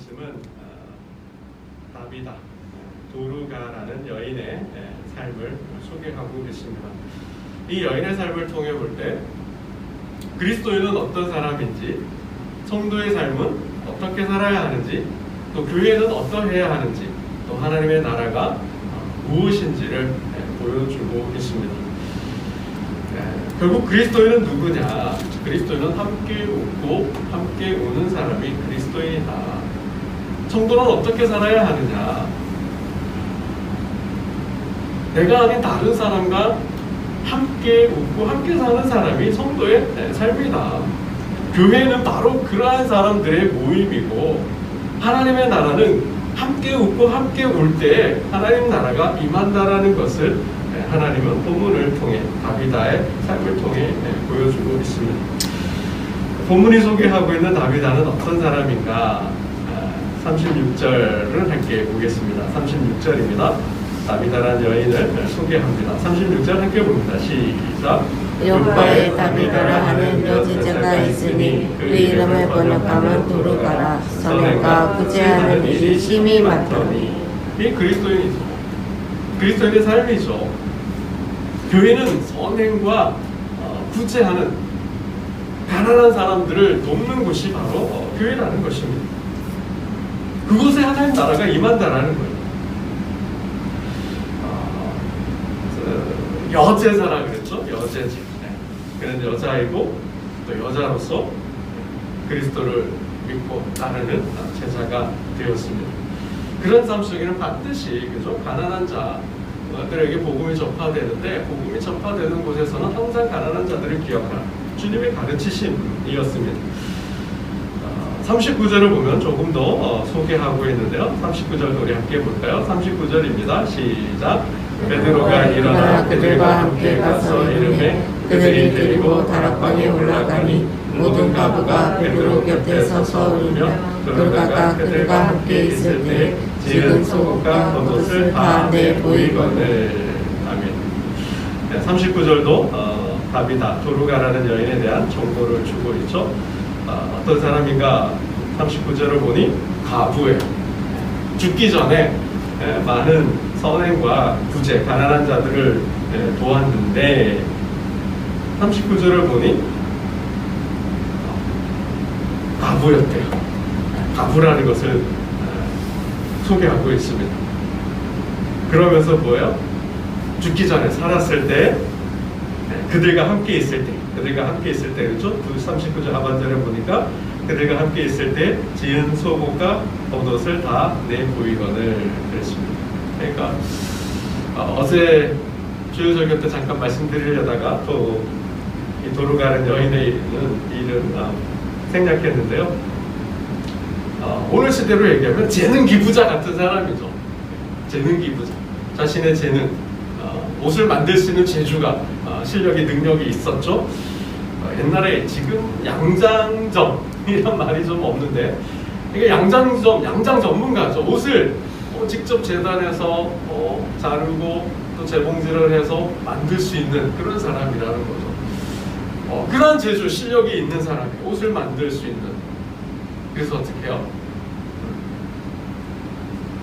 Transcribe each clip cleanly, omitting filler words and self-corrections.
말씀은 다비다, 도루가라는 여인의 삶을 소개하고 있습니다. 이 여인의 삶을 통해 볼 때 그리스도인은 어떤 사람인지, 성도의 삶은 어떻게 살아야 하는지, 또 교회는 어떠해야 하는지, 또 하나님의 나라가 무엇인지를 보여주고 있습니다. 결국 그리스도인은 누구냐? 그리스도인은 함께 웃고 함께 우는 사람이 그리스도인이다. 성도는 어떻게 살아야 하느냐? 내가 아닌 다른 사람과 함께 웃고 함께 사는 사람이 성도의 삶이다. 교회는 바로 그러한 사람들의 모임이고, 하나님의 나라는 함께 웃고 함께 울 때 하나님 나라가 임한다라는 것을 하나님은 본문을 통해, 다비다의 삶을 통해 보여주고 있습니다. 본문이 소개하고 있는 다비다는 어떤 사람인가? 36절을 함께 보겠습니다. 36절입니다. 다비다라는 여인을 소개합니다. 36절 함께 봅니다. 시작. 여호와의 다비다라 하는 여제자가 있으니 그 이름을 번역하면 도루가라. 선행과 구제하는 일이 심히 많더니. 이 그리스도인이죠. 그리스도인의 삶이죠. 교회는 선행과 구제하는 가난한 사람들을 돕는 곳이 바로 교회라는 것입니다. 그곳에 하나님 나라가 임한다라는 거예요. 여제사라 그랬죠? 여제지. 그는 여자이고 또 여자로서 그리스도를 믿고 따르는 제자가 되었습니다. 그런 삶 속에는 반드시, 그죠? 가난한 자들에게 복음이 전파되는데, 복음이 전파되는 곳에서는 항상 가난한 자들을 기억하라. 주님의 가르치심이었습니다. 39절을 보면 조금 더 소개하고 있는데요. 39절도 우리 함께 볼까요? 39절입니다. 시작. 베드로가 일어나 그들과 함께 가서 이르매 그들이 데리고 다락방에 올라가니 모든 가부가 베드로 곁에 서서 울며 도루가가 그들과 함께 있을 때 지은 속옷과 겉옷을 다 내보이거늘. 아멘. 39절도 다비다, 도루가라는 여인에 대한 정보를 주고 있죠. 어떤 사람인가? 39절을 보니 가부예요. 죽기 전에 많은 선행과 구제, 가난한 자들을 도왔는데, 39절을 보니 가부였대요. 가부라는 것을 소개하고 있습니다. 그러면서 뭐예요? 죽기 전에 살았을 때, 그들과 함께 있을 때, 그렇죠? 39절 하반절에 보니까 그들과 함께 있을 때 지은 속옷과 겉옷을 다 내보이거늘 그랬습니다. 그러니까 어제 주요절교 때 잠깐 말씀드리려다가 또 이 도루가는 여인의 일은 생략했는데요. 오늘 시대로 얘기하면 재능 기부자 같은 사람이죠. 재능 기부자. 자신의 재능, 옷을 만들 수 있는 재주가, 실력이, 능력이 있었죠. 옛날에 지금 양장점이란 말이 좀 없는데, 이게 양장 전문가죠. 옷을 직접 재단해서 자르고 또 재봉질을 해서 만들 수 있는 그런 사람이라는 거죠. 그런 재주, 실력이 있는 사람이 옷을 만들 수 있는. 그래서 어떻게 해요?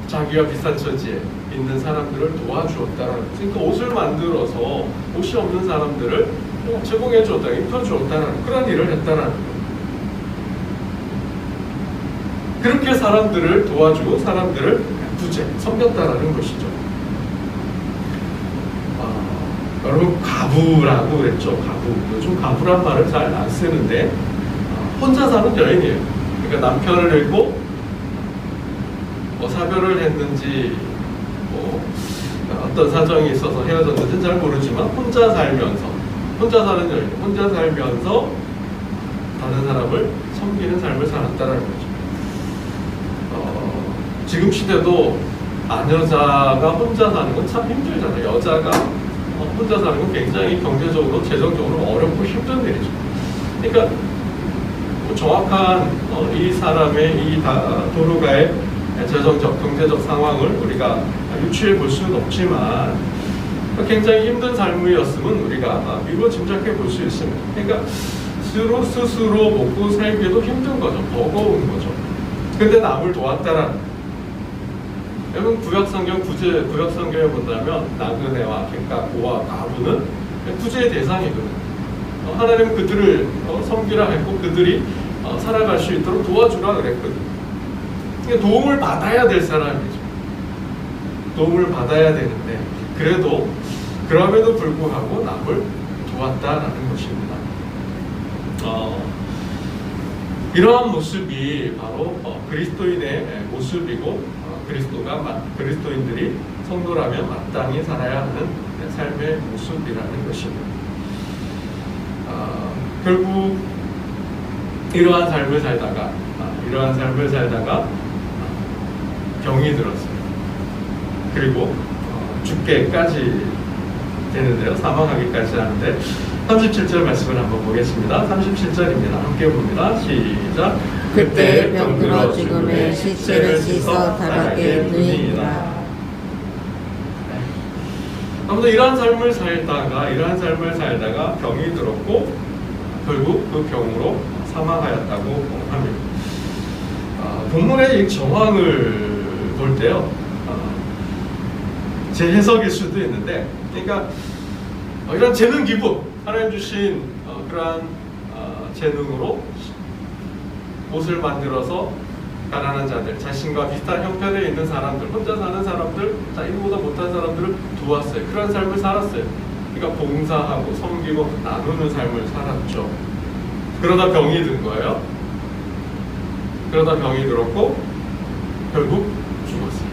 자기와 비슷한 처지에 있는 사람들을 도와주었다라는 거죠. 그러니까 옷을 만들어서 옷이 없는 사람들을 제공해 주었다, 입혀 주었다라는 그런 일을 했다라는 거예요. 그렇게 사람들을 도와주고 사람들을 구제, 섬겼다라는 것이죠. 여러분, 가부라고 그랬죠. 가부. 요즘 가부란 말을 잘 안 쓰는데 혼자 사는 여인이에요. 그러니까 남편을 잃고 사별을 했는지 어떤 사정이 있어서 헤어졌는지는 잘 모르지만 혼자 사는 여인, 혼자 살면서 다른 사람을 섬기는 삶을 살았다는 거죠. 지금 시대도 아녀자가 혼자 사는 건 참 힘들잖아요. 여자가 혼자 사는 건 굉장히 경제적으로, 재정적으로 어렵고 힘든 일이죠. 그러니까 정확한 이 사람의, 이 도루가의 재정적, 경제적 상황을 우리가 유추해 볼 수는 없지만 굉장히 힘든 삶이었으면 우리가 미루어 짐작해 볼 수 있습니다. 그러니까 스스로 먹고 살기도 힘든 거죠. 버거운 거죠. 근데 남을 도왔다라는. 여러분 구약성경에 본다면 나그네와 갱가고와 가부는 구제의 대상이거든요. 하나님은 그들을 섬기라 했고 그들이 살아갈 수 있도록 도와주라 그랬거든요. 그러니까 도움을 받아야 될 사람이죠. 도움을 받아야 되는데 그럼에도 불구하고 남을 도왔다라는 것입니다. 이러한 모습이 바로 그리스도인의 모습이고 그리스도인들이 성도라면 마땅히 살아야 하는 삶의 모습이라는 것입니다. 결국 이러한 삶을 살다가 병이 들었어요. 그리고 죽게까지 되는데요. 사망하기까지 하는데 37절 말씀을 한번 보겠습니다. 37절입니다. 함께 봅니다. 시작. 그때 병들어 죽음에 시체를 씻어 다락에 누이니라. 아무튼 이러한 삶을 살다가 병이 들었고 결국 그 병으로 사망하였다고 합니다. 본문의 이 정황을 볼 때요, 제 해석일 수도 있는데, 그러니까 이런 재능 기부, 하나님 주신 그러한 재능으로 옷을 만들어서 가난한 자들, 자신과 비슷한 형편에 있는 사람들, 혼자 사는 사람들, 자기보다 못한 사람들을 도왔어요. 그런 삶을 살았어요. 그러니까 봉사하고 섬기고 나누는 삶을 살았죠. 그러다 병이 든 거예요. 그러다 병이 들었고 결국 죽었어요.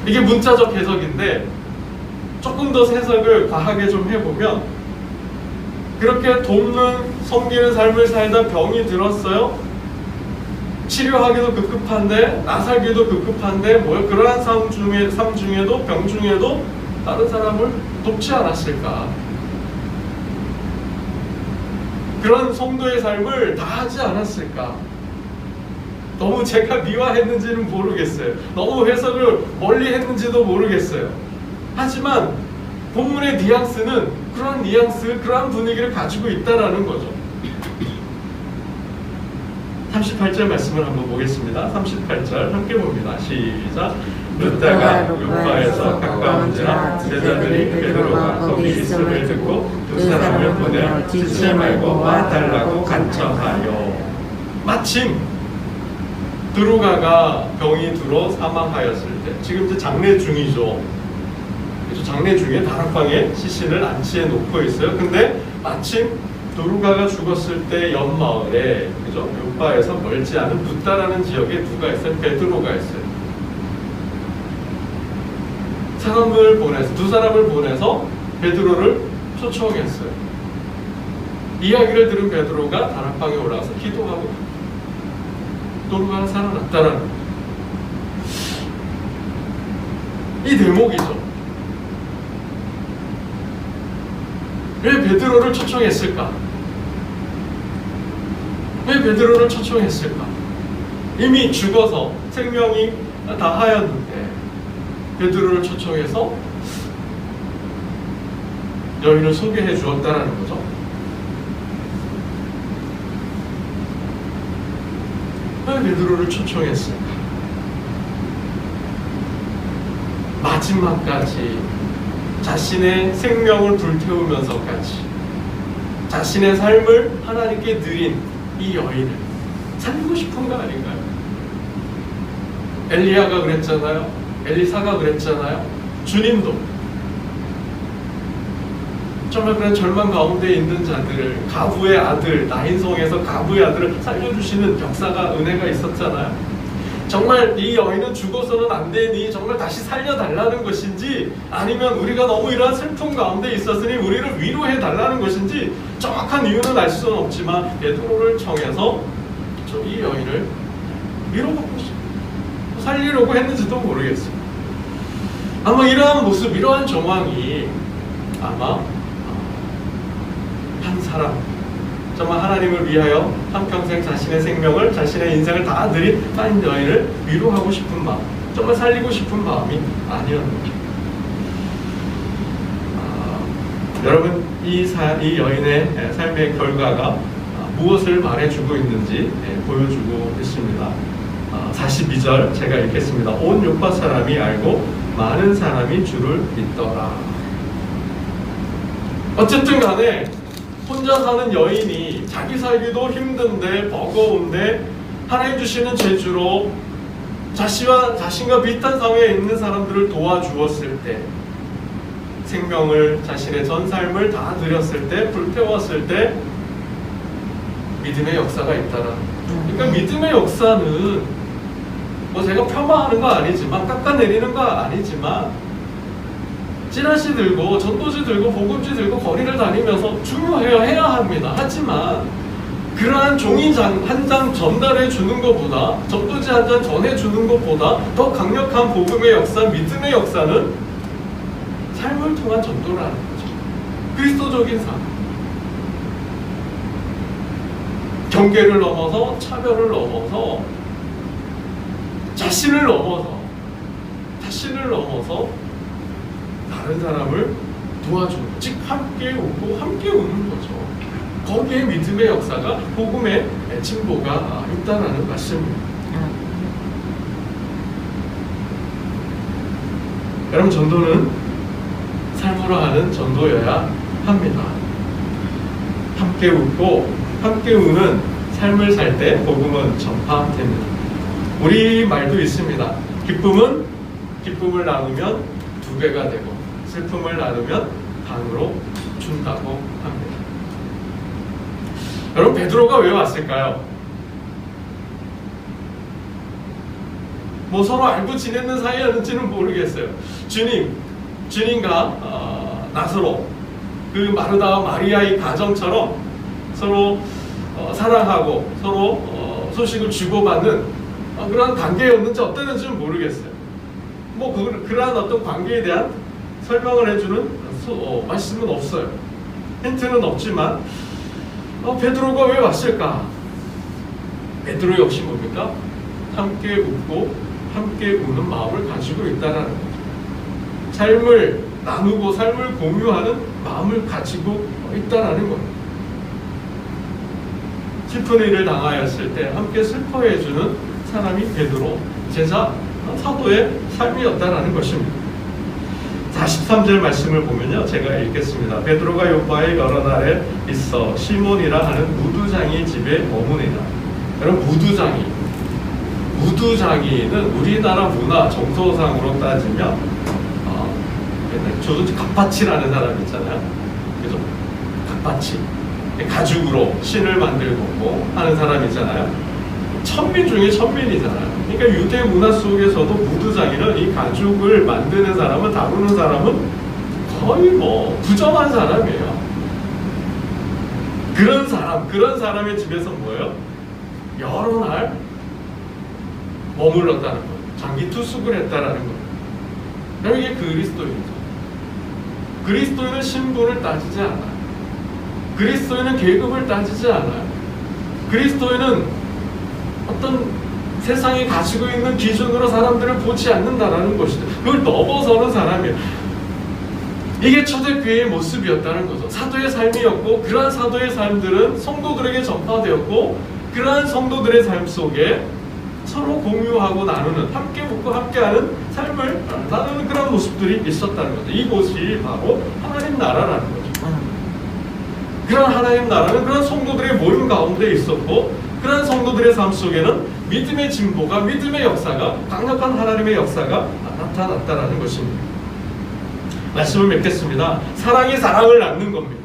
이게 문자적 해석인데 조금 더 해석을 과하게 좀 해보면, 그렇게 돕는 섬기는 삶을 살다 병이 들었어요. 치료하기도 급급한데 나살기도 급급한데 그러한 삶 중에도 병 중에도 다른 사람을 돕지 않았을까? 그런 성도의 삶을 다 하지 않았을까? 너무 제가 미화했는지는 모르겠어요. 너무 해석을 멀리 했는지도 모르겠어요. 하지만 본문의 뉘앙스는 그러한 분위기를 가지고 있다라는 거죠. 38절 말씀을 한번 보겠습니다. 38절 함께 봅니다. 시작. 르다가 요파에서 가까운지라 제자들이 베드로가 거기 있음을 듣고 두 사람을 보내어 지체 말고 와 달라고 간청하여. 마침 드루가가 병이 들어 사망하였을 때, 지금 이제 장례 중이죠. 그래서 장례 중에 다락방에 시신을 안치해 놓고 있어요. 근데 마침 드루가가 죽었을 때 옆 마을에, 그죠? 요파에서 멀지 않은 붓다라는 지역에 누가 있어요? 베드로가 있어요. 두 사람을 보내서 베드로를 초청했어요. 이야기를 들은 베드로가 다락방에 올라가서 기도하고 드루가가 살아났다라는 거예요. 이 대목이죠. 왜 베드로를 초청했을까? 이미 죽어서 생명이 다하였는데 베드로를 초청해서 여인을 소개해 주었다라는 거죠. 왜 베드로를 초청했을까? 마지막까지 자신의 생명을 불태우면서까지 자신의 삶을 하나님께 드린 이 여인을 살리고 싶은 거 아닌가요? 엘리야가 그랬잖아요. 엘리사가 그랬잖아요. 주님도 정말 그런 절망 가운데 있는 자들을, 가부의 아들, 나인성에서 가부의 아들을 살려주시는 역사가, 은혜가 있었잖아요. 정말 이 여인은 죽어서는 안 되니 정말 다시 살려달라는 것인지, 아니면 우리가 너무 이러한 슬픔 가운데 있었으니 우리를 위로해 달라는 것인지 정확한 이유는 알 수는 없지만 베드로를 청해서 이 여인을 위로받고 싶고 살리려고 했는지도 모르겠어요. 아마 이러한 모습, 이러한 정황이 아마 한 사람, 정말 하나님을 위하여 한평생 자신의 생명을, 자신의 인생을 다 드린 한 여인을 위로하고 싶은 마음, 정말 살리고 싶은 마음이 아니었는가. 여러분, 이 여인의 삶의 결과가 무엇을 말해주고 있는지 보여주고 있습니다. 42절 제가 읽겠습니다. 온 요파 사람이 알고 많은 사람이 주를 믿더라. 어쨌든 간에 혼자 사는 여인이 자기 살기도 힘든데 버거운데 하나님 주시는 제주로 자신과 비슷한 상황에 있는 사람들을 도와주었을 때, 생명을, 자신의 전 삶을 다 드렸을 때, 불태웠을 때 믿음의 역사가 있다라. 그러니까 믿음의 역사는 뭐 제가 폄하하는 거 아니지만, 깎아내리는 거 아니지만, 찌라시 들고 전도지 들고 복음지 들고 거리를 다니면서 중요해요. 해야 합니다. 하지만 그러한 종이 한 장 전달해 주는 것보다, 전도지 한 장 전해 주는 것보다 더 강력한 복음의 역사, 믿음의 역사는 삶을 통한 전도라는 거죠. 그리스도적인 삶. 경계를 넘어서, 차별을 넘어서, 자신을 넘어서 다른 사람을 도와주는, 즉 함께 웃고 함께 우는 거죠. 거기에 믿음의 역사가, 복음의 진보가 있다라는 말씀입니다. 여러분, 전도는 삶으로 하는 전도여야 합니다. 함께 웃고 함께 우는 삶을 살 때 복음은 전파됩니다. 우리 말도 있습니다. 기쁨을 나누면 2배가 되고 슬픔을 나누면 반으로 준다고 합니다. 여러분, 베드로가 왜 왔을까요? 뭐 서로 알고 지내는 사이였는지는 모르겠어요. 주님과 나사로, 그 마르다와 마리아의 가정처럼 서로 사랑하고 서로 소식을 주고받는 그런 관계였는지 어땠는지는 모르겠어요. 뭐 그러한 어떤 관계에 대한 설명을 해주는 말씀은 없어요. 힌트는 없지만 베드로가 왜 왔을까? 베드로 역시 뭡니까? 함께 웃고 함께 우는 마음을 가지고 있다는 거죠. 삶을 나누고 삶을 공유하는 마음을 가지고 있다는 거예요. 슬픈 일을 당하였을 때 함께 슬퍼해주는 사람이 베드로, 제자, 사도의 삶이었다는 것입니다. 43절 말씀을 보면요, 제가 읽겠습니다. 베드로가 요파에 여러 날에 있어 시몬이라 하는 무두장이 집에 머무니라. 여러분, 무두장이는 우리나라 문화 정서상으로 따지면 저도 갑파치라는 사람 있잖아요. 그죠? 갑파치. 가죽으로 신을 만들고 하는 사람 있잖아요. 천민 중에 천민이잖아요. 그러니까 유대 문화 속에서도 무두장이는 이 가죽을 만드는 사람은, 다루는 사람은 거의 뭐 부정한 사람이에요. 그런 사람의 집에서 뭐예요? 여러 날 머물렀다는 거예요. 장기 투숙을 했다라는 거예요. 그럼 이게 그리스도인이죠. 그리스도인은 신분을 따지지 않아요. 그리스도인은 계급을 따지지 않아요. 그리스도인은 어떤 세상이 가지고 있는 기준으로 사람들을 보지 않는다라는 것이죠. 그걸 넘어서는 사람이에요. 이게 초대교회의 모습이었다는 거죠. 사도의 삶이었고, 그러한 사도의 삶들은 성도들에게 전파되었고, 그러한 성도들의 삶 속에 서로 공유하고 나누는, 함께 웃고 함께하는 삶을 나누는 그런 모습들이 있었다는 거죠. 이곳이 바로 하나님 나라라는 거죠. 그런 하나님 나라는 그런 성도들의 모임 가운데 있었고, 그런 성도들의 삶 속에는 믿음의 진보가, 믿음의 역사가, 강력한 하나님의 역사가 나타났다라는 것입니다. 말씀을 맺겠습니다. 사랑이 사랑을 낳는 겁니다.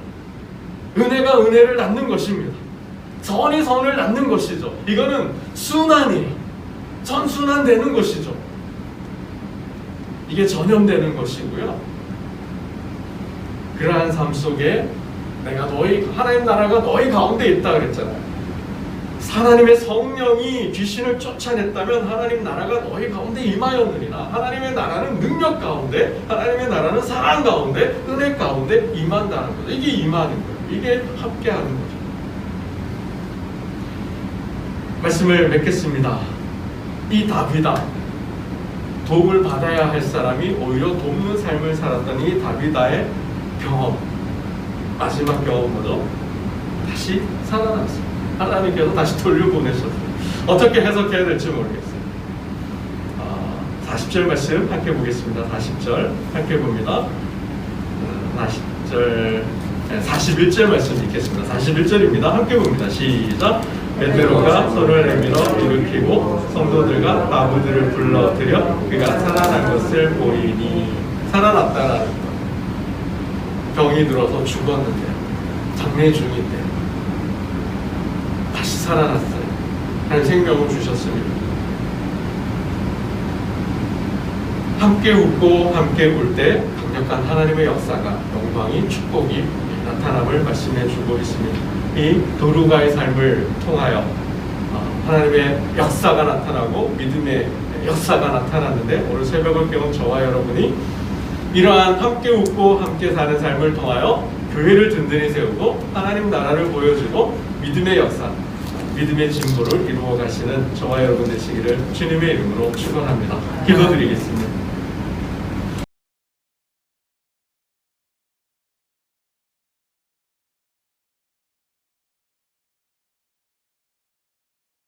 은혜가 은혜를 낳는 것입니다. 선이 선을 낳는 것이죠. 이거는 순환이에요. 선순환되는 것이죠. 이게 전염되는 것이고요. 그러한 삶 속에 내가 하나님 나라가 너희 가운데 있다 그랬잖아요. 하나님의 성령이 귀신을 쫓아냈다면 하나님 나라가 너희 가운데 임하였느니라. 하나님의 나라는 능력 가운데, 하나님의 나라는 사랑 가운데, 은혜 가운데 임한다는 거죠. 이게 임하는 거예요. 이게 함께하는 거죠. 말씀을 맺겠습니다. 이 다비다, 도움을 받아야 할 사람이 오히려 돕는 삶을 살았던 이 다비다의 경험, 마지막 경험 뭐죠? 다시 살아났습니다. 하나님께서 다시 돌려보내셨어요. 어떻게 해석해야 될지 모르겠어요. 40절 말씀 함께 보겠습니다. 40절 함께 봅니다. 40절, 41절 말씀 읽겠습니다. 41절입니다. 함께 봅니다. 시작. 베드로가 손을 내밀어 일으키고 성도들과 아부들을 불러들여 그가 살아난 것을 보이니. 살아났다라는 것. 병이 들어서 죽었는데, 장례 중인데 다시 살아났어요. 하나님 생명을 주셨습니다. 함께 웃고 함께 울 때 강력한 하나님의 역사가, 영광이, 축복이 나타남을 말씀해 주고 있습니다. 이 도루가의 삶을 통하여 하나님의 역사가 나타나고 믿음의 역사가 나타났는데, 오늘 새벽을 깨운 저와 여러분이 이러한 함께 웃고 함께 사는 삶을 통하여 교회를 든든히 세우고 하나님 나라를 보여주고 믿음의 역사, 믿음의 진보를 이루어 가시는 저와 여러분 되시기를 주님의 이름으로 축원합니다. 기도드리겠습니다.